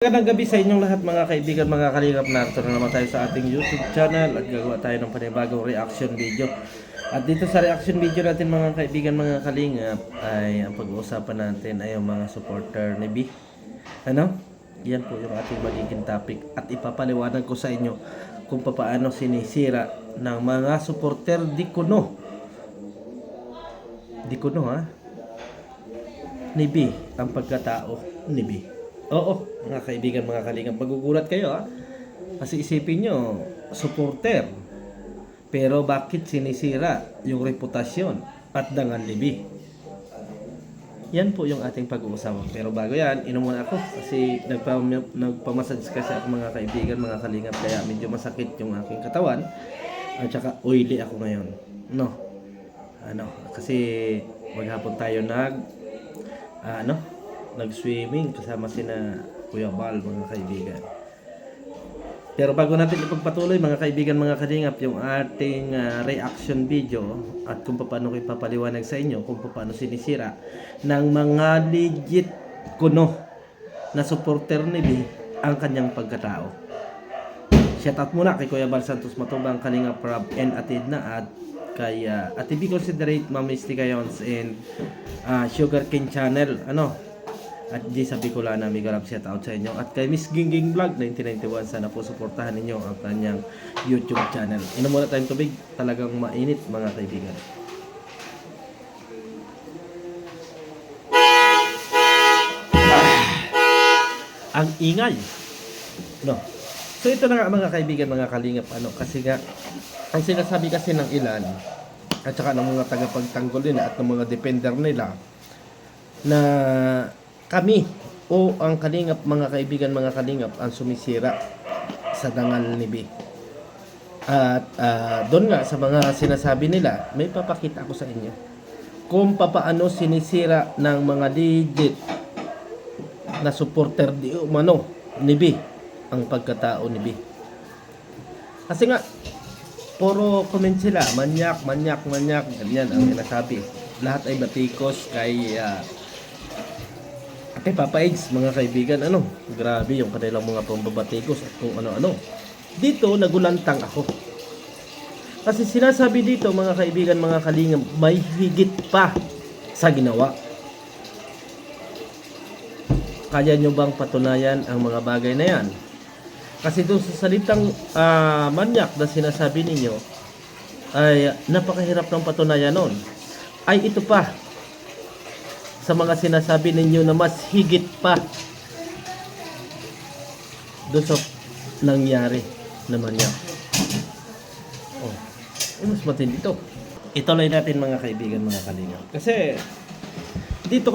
Magandang gabi sa inyong lahat mga kaibigan, mga kalingap. Narito na naman tayo sa ating YouTube channel at gagawa tayo ng panibagong reaction video. At dito sa reaction video natin mga kaibigan, mga kalingap, ay ang pag-uusapan natin ay ang mga supporter ni B. Ano? Yan po yung ating magiging topic at ipapaliwanag ko sa inyo kung paano sinisira ng mga supporter di kuno ni B ang pagkatao ni B. Oo, mga kaibigan, mga kalingap, magugulat kayo kasi isipin nyo, supporter, pero bakit sinisira yung reputasyon at dangal ni B? Yan po yung ating pag-uusapan. Pero bago yan, inom muna ako kasi nagpamassage kasi ako mga kaibigan, mga kalingap, kaya medyo masakit yung aking katawan at saka oily ako ngayon. Kasi maghapon tayo nag-swimming kasama sina Kuya Bal, mga kaibigan. Pero bago natin ipagpatuloy mga kaibigan, mga kalingap, yung ating reaction video at kung paano ko ipapaliwanag sa inyo kung paano sinisira ng mga legit kuno na supporter ni B ang kanyang pagkatao. Shout out muna kay Kuya Bal Santos Matubang, Kalingap Rob and Atidna, at kay Ate B Considerate, Ma'am Misty Kayons, and Sugar King Channel, at G sa Bicolana, mega love shout out sa inyo. At kay Miss Gingging Vlog 1991, sana po suportahan ninyo ang kanyang YouTube channel. Inom muna tayong tubig, talagang mainit mga kaibigan. Ang ingay. So ito na nga mga kaibigan, mga kalingap, kasi nga ang sinasabi kasi ng ilan at saka ng mga tagapagtanggol nila at ng mga defender nila na kami o ang kalingap, mga kaibigan, mga kalingap, ang sumisira sa dangal ni B. At doon nga sa mga sinasabi nila, may papakita ako sa inyo kung paano sinisira ng mga legit na supporter di umano ni B ang pagkatao ni B. Kasi nga puro comment sila, manyak, ganyan ang sinasabi. Lahat ay batikos kay Papa Eggs, mga kaibigan. Grabe yung kanilang mga pambabatikos at kung ano-ano. Dito nagulantang ako kasi sinasabi dito mga kaibigan, mga kalingap, may higit pa sa ginawa. Kaya nyo bang patunayan ang mga bagay na yan? Kasi doon sa salitang manyak na sinasabi ninyo ay napakahirap ng patunayan nun. Ay ito pa sa mga sinasabi ninyo na mas higit pa doon sa nangyari na manyak. Mas matindi ito. Ituloy natin mga kaibigan, mga kalingap. Kasi dito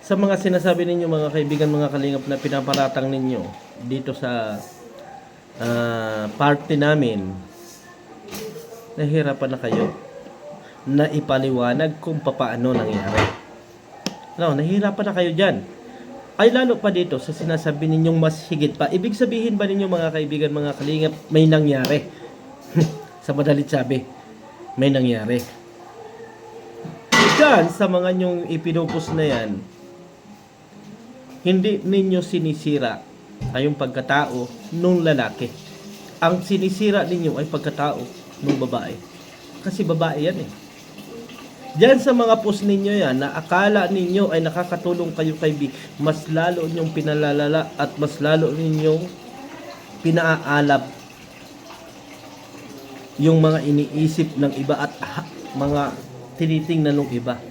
sa mga sinasabi ninyo mga kaibigan, mga kalingap, na pinaparatang ninyo dito sa party namin, nahihirapan na kayo na ipaliwanag kung paano nangyari. Nahihirapan na kayo dyan. Ay lalo pa dito sa sinasabi ninyong mas higit pa. Ibig sabihin ba ninyo mga kaibigan, mga kalingap, may nangyari? Sa madalit sabi, may nangyari. Dyan sa mga nyong ipinupos na yan, hindi ninyo sinisira ay yung pagkatao nung lalaki. Ang sinisira ninyo ay pagkatao nung babae. Kasi babae yan Diyan sa mga post ninyo yan na akala ninyo ay nakakatulong kayo kay B, mas lalo ninyong pinalalala at mas lalo ninyong pinaalab yung mga iniisip ng iba at mga tinitingnan ng iba.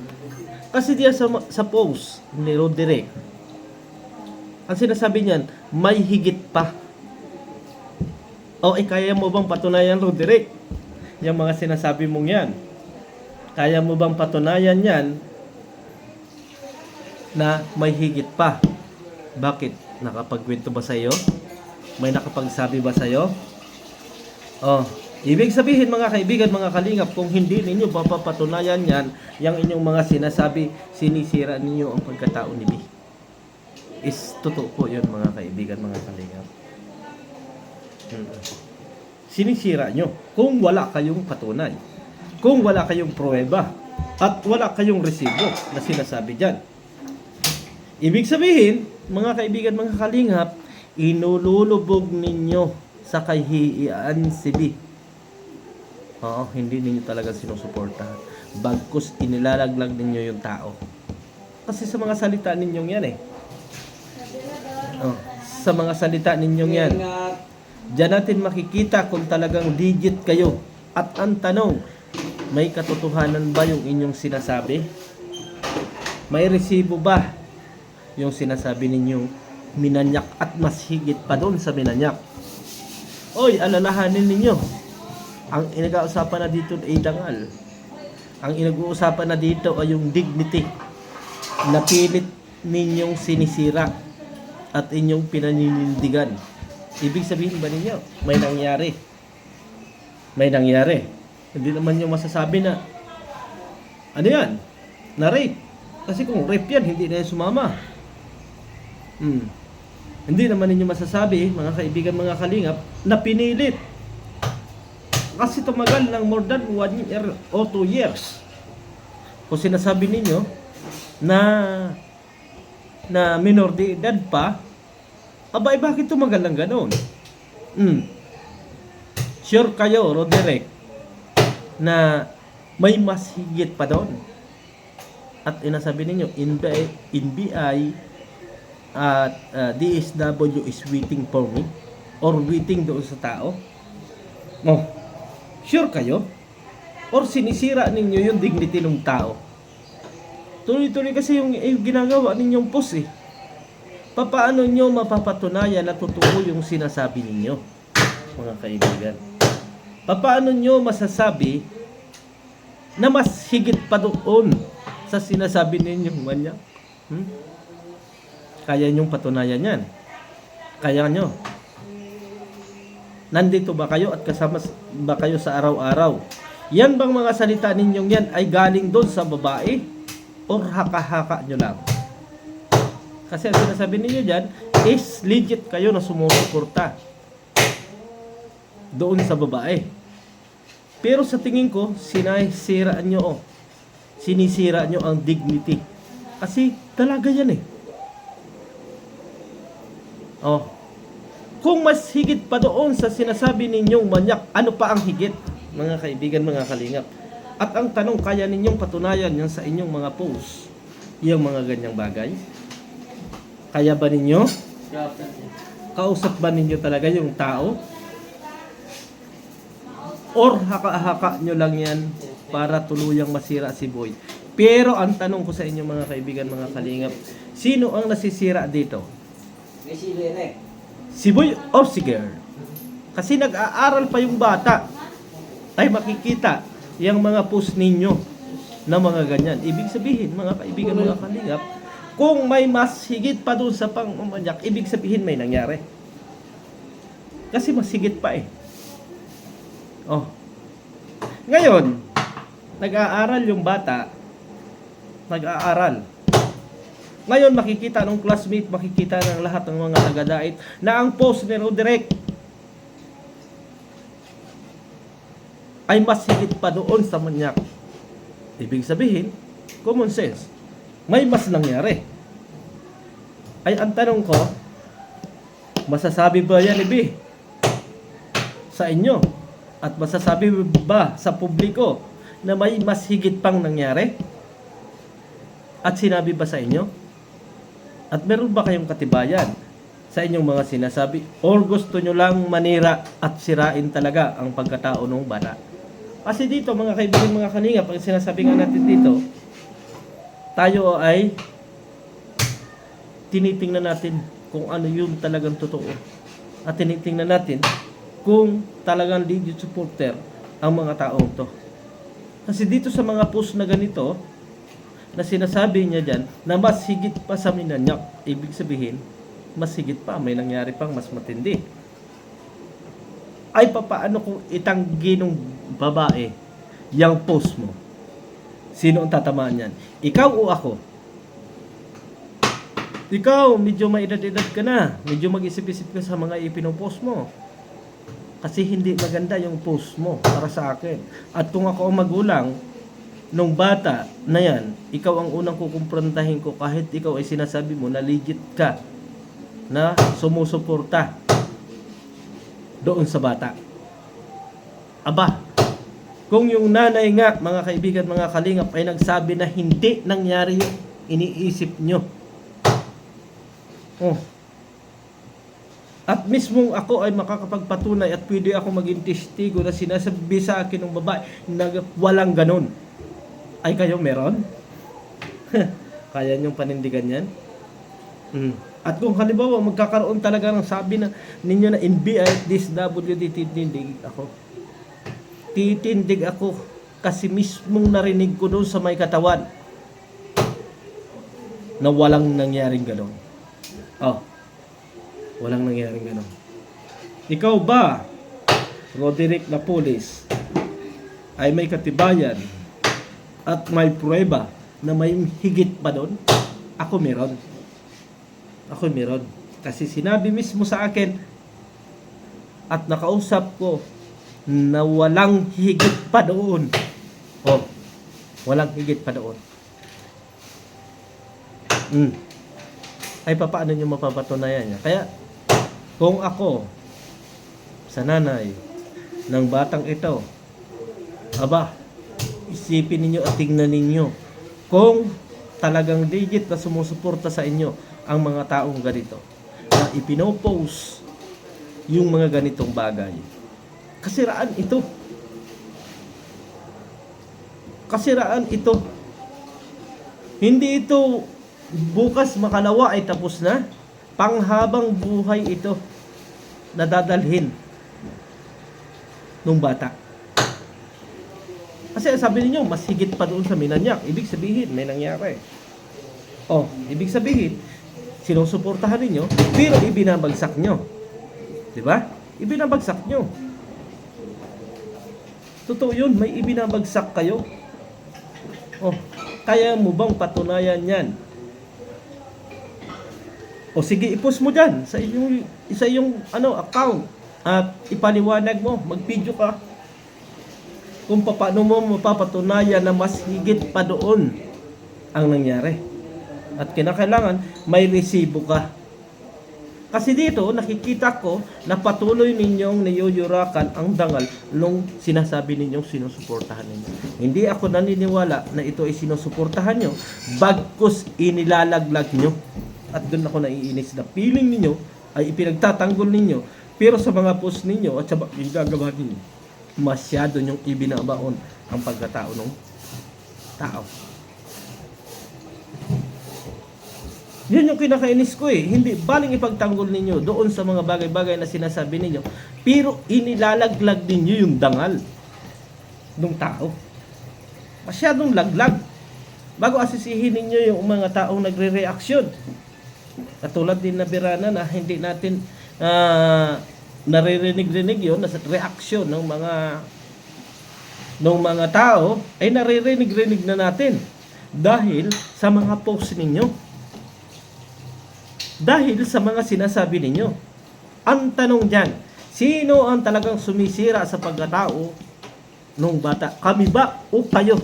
Kasi diyan sa post ni Roderick, ang sinasabi niyan, may higit pa. Kaya mo bang patunayan, Roderick, yung mga sinasabi mong yan? Kaya mo bang patunayan yan na may higit pa? Bakit? Nakapagkwento ba sa'yo? May nakapagsabi ba sa'yo? Ibig sabihin mga kaibigan, mga kalingap, kung hindi ninyo papapatunayan yan, yung inyong mga sinasabi, sinisira ninyo ang pagkatao ni B. Is totoo po yun mga kaibigan, mga kalingap. Sinisira nyo kung wala kayong patunay, kung wala kayong pruweba at wala kayong resibo na sinasabi dyan. Ibig sabihin, mga kaibigan, mga kalingap, inululubog ninyo sa kahihiyan si B. Oo, hindi ninyo talaga sinusuportahan. Bagkus inilalaglag ninyo yung tao. Kasi sa mga salita ninyong yan eh. Oh, sa mga salita ninyong yan. Diyan natin makikita kung talagang legit kayo. At ang tanong, may katotohanan ba yung inyong sinasabi? May resibo ba yung sinasabi ninyong minanyak at mas higit pa doon sa minanyak? Oy, alalahanin ninyo. Ang inag-uusapan na dito ay dangal. Ang inag-uusapan na dito ay yung dignity. Napilit ninyong sinisira at inyong pinaninindigan. Ibig sabihin ba ninyo, may nangyari? May nangyari. Hindi naman nyo masasabi na, ano yan? Na-rape. Kasi kung rape yan, hindi na yan sumama. Hindi naman ninyo masasabi, mga kaibigan, mga kalingap, na pinilit. Kasi tumagal ng more than 1 year o 2 years. Kung sinasabi ninyo na minor de edad pa, abay bakit tumagal ng ganon? Sure kayo, Roderick, na may mas higit pa doon. At inasabi ninyo, NBI at DSW is waiting for me or waiting doon sa tao. Sure kayo? Or sinisira ninyo yung dignity ng tao? Tuloy-tuloy kasi yung ginagawa ninyong post eh. Paano nyo mapapatunayan na totoo yung sinasabi ninyo, mga kaibigan? Paano nyo masasabi na mas higit pa doon sa sinasabi ninyong manyak? Kaya nyong patunayan yan? Kaya nyo? Nandito ba kayo at kasama ba kayo sa araw-araw? Yan bang mga salita ninyong yan ay galing doon sa babae? Or haka-haka nyo lang? Kasi ang sinasabi ninyo dyan is legit kayo na sumusuporta doon sa babae. Pero sa tingin ko, sinisira nyo ang dignity. Kasi talaga yan eh. Kung mas higit pa doon sa sinasabi ninyong manyak, ano pa ang higit, mga kaibigan, mga kalingap? At ang tanong, kaya ninyong patunayan yan sa inyong mga posts, yung mga ganyang bagay? Kaya ba ninyo? Kausap ba ninyo talaga yung tao? Or haka-haka nyo lang yan para tuluyang masira si Boy? Pero ang tanong ko sa inyo, mga kaibigan, mga kalingap, sino ang nasisira dito? Si Boy o si girl? Kasi nag-aaral pa yung bata. Ay makikita yung mga post ninyo na mga ganyan. Ibig sabihin, mga kaibigan, mga kalingap, kung may mas higit pa doon sa pangmamanyak, ibig sabihin may nangyari. Kasi mas higit pa eh. Ngayon, nag-aaral yung bata, nag-aaral. Ngayon, makikita ng classmate, makikita ng lahat ng mga taga-dait na ang post ni Roderick ay mas higit pa doon sa manyak. Ibig sabihin, common sense, may mas nangyari. Ay, ang tanong ko, masasabi ba yan, Ibi, sa inyo? At masasabi ba sa publiko na may mas higit pang nangyari? At sinabi ba sa inyo? At meron ba kayong katibayan sa inyong mga sinasabi? Or gusto nyo lang manira at sirain talaga ang pagkatao ng bata? Kasi dito, mga kaibigan, mga kalingap, pag sinasabi nga natin dito, tayo ay tinitingnan natin kung ano yung talagang totoo. At tinitingnan natin kung talagang legit supporter ang mga taong to. Kasi dito sa mga post na ganito, na sinasabi niya dyan, na mas higit pa sa minanyak, ibig sabihin, mas higit pa, may nangyari pang mas matindi. Ay papaano kung itanggi ng babae yung post mo? Sino ang tatamaan yan? Ikaw o ako? Ikaw, medyo may edad-edad ka na. Medyo mag-isip-isip ka sa mga ipinopost mo. Kasi hindi maganda yung post mo para sa akin. At kung ako ang magulang nung bata na yan, ikaw ang unang kukumprontahin ko kahit ikaw ay sinasabi mo na legit ka na sumusuporta doon sa bata. Aba, kung yung nanay nga, mga kaibigan, mga kalingap, ay nagsabi na hindi nangyari yung iniisip nyo. Oh. At mismong ako ay makakapagpatunay at pwede ako maging testigo na sinasabi sa akin ng babae na walang ganon. Ay kayo meron? Kaya niyong panindigan yan? At kung halimbawa magkakaroon talaga ng sabi na ninyo na NBI, DSWD, titindig ako kasi mismong narinig ko doon sa may katawan na walang nangyaring ganon. Walang nangyaring ganon. Ikaw ba, Roderick Napoles, ay may katibayan at may pruweba na may higit pa doon? Ako meron. Kasi sinabi mismo sa akin at nakausap ko na walang higit pa doon. Walang higit pa doon. Ay paano nyo mapapatunayan niya? Kaya kung ako sa nanay ng batang ito, aba, isipin ninyo at tingnan ninyo kung talagang legit na sumusuporta sa inyo ang mga taong ganito na ipinopost yung mga ganitong bagay. Kasiraan ito. Hindi ito bukas makalawa ay tapos na. Panghabang buhay ito na dadalhin nung bata. Kasi sabi niyo mas higit pa doon sa Minanyak. Ibig sabihin, may nangyari. Ibig sabihin, sinusuportahan ninyo, pero ibinabagsak nyo. Diba? Ibinabagsak nyo. Totoo yun, may ibinabagsak kayo. Kaya mo bang patunayan yan? Sige, i-post mo dyan sa iyong account at ipaliwanag mo, mag-video ka kung paano mo mapapatunayan na mas higit pa doon ang nangyari. At kinakailangan may resibo ka. Kasi dito nakikita ko na patuloy ninyong niyuyurakan ang dangal nung sinasabi ninyong sinusuportahan ninyo. Hindi ako naniniwala na ito ay sinusuportahan nyo, bagkus inilalaglag nyo. At doon ako naiinis na feeling ninyo ay ipinagtatanggol ninyo, pero sa mga post ninyo at sa gagawa ninyo, masyado nyong ibinabaon ang pagkatao ng tao. Yun yung kinakainis ko Hindi baling ipagtanggol ninyo doon sa mga bagay-bagay na sinasabi ninyo, pero inilalaglag ninyo yung dangal ng tao. Masyadong laglag. Bago asisihin ninyo yung mga taong nagre-reaksyon. Katulad din na Birana na hindi natin naririnig-rinig yun, nasa reaksyon ng mga tao ay naririnig-rinig na natin dahil sa mga post ninyo. Dahil sa mga sinasabi ninyo. Ang tanong dyan, sino ang talagang sumisira sa pagkatao nung bata? Kami ba o kayo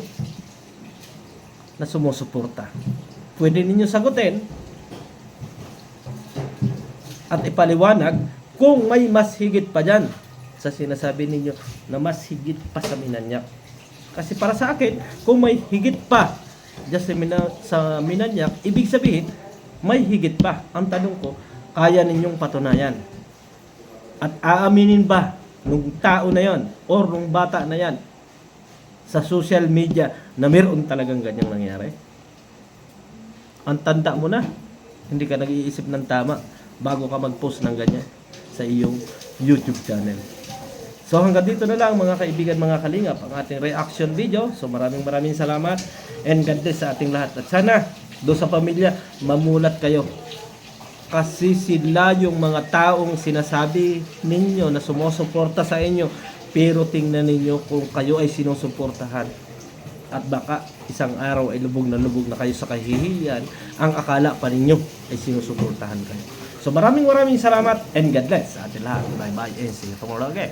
na sumusuporta? Pwede ninyo sagutin at ipaliwanag kung may mas higit pa dyan sa sinasabi ninyo na mas higit pa sa Minanyak. Kasi para sa akin, kung may higit pa dyan sa Minanyak, ibig sabihin, may higit pa. Ang tanong ko, kaya ninyong patunayan? At aaminin ba nung tao na yon or nung bata na yan sa social media na meron talagang ganyang nangyari? Ang tanda mo na, hindi ka nag-iisip ng tama bago ka mag-post ng ganyan sa iyong YouTube channel. So hanggang dito na lang mga kaibigan, mga kalingap, ang ating reaction video. So maraming salamat and God bless sa ating lahat. At sana doon sa pamilya, mamulat kayo. Kasi sila yung mga taong sinasabi ninyo na sumusuporta sa inyo, pero tingnan ninyo kung kayo ay sinusuportahan. At baka isang araw ay lubog na kayo sa kahihiyan, ang akala pa ninyo ay sinusuportahan kayo. So maraming salamat and God bless sa ating lahat. Bye bye and see you tomorrow again.